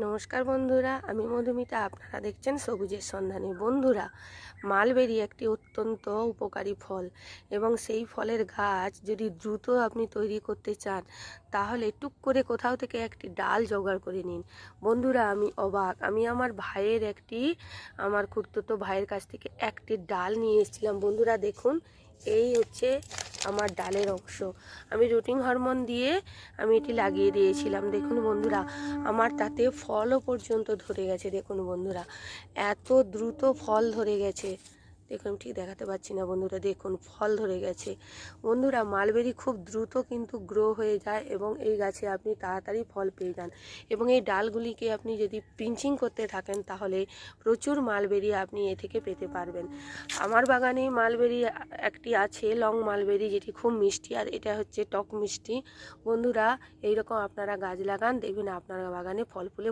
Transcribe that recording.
নমস্কার বন্ধুরা, আমি মধুমিতা। আপনারা দেখছেন সবুজের সন্ধানে। বন্ধুরা, মালবেরি একটি অত্যন্ত উপকারী ফল এবং সেই ফলের গাছ যদি দ্রুত আপনি তৈরি করতে চান তাহলে টুক করে কোথাও থেকে একটি ডাল জোগাড় করে নিন। বন্ধুরা, আমি অবাক। আমি আমার খুড়তুতো ভাইয়ের কাছ থেকে একটি ডাল নিয়ে এসেছিলাম। বন্ধুরা দেখুন, এই হচ্ছে আমার ডালের অংশ। আমি রুটিন হরমোন দিয়ে আমি এটি লাগিয়ে দিয়েছিলাম। দেখুন বন্ধুরা, আমার তাতে ফলও পর্যন্ত ধরে গেছে। দেখুন বন্ধুরা, এত দ্রুত ফল ধরে গেছে। দেখুন, ঠিক দেখাতে পাচ্ছি না বন্ধুরা, দেখুন ফল ধরে গেছে। বন্ধুরা, মালবেরি খুব দ্রুত কিন্তু গ্রো হয়ে যায় এবং এই গাছে আপনি তাড়াতাড়ি ফল পেয়ে যান। এবং এই ডালগুলিকে আপনি যদি পিঞ্চিং করতে থাকেন তাহলে প্রচুর মালবেরি আপনি এ থেকে পেতে পারবেন। আমার বাগানে মালবেরি একটি আছে, লং মালবেরি, যেটি খুব মিষ্টি, আর এটা হচ্ছে টক মিষ্টি। বন্ধুরা, এইরকম আপনারা গাছ লাগান, দেখবেন আপনার বাগানে ফল ফুলে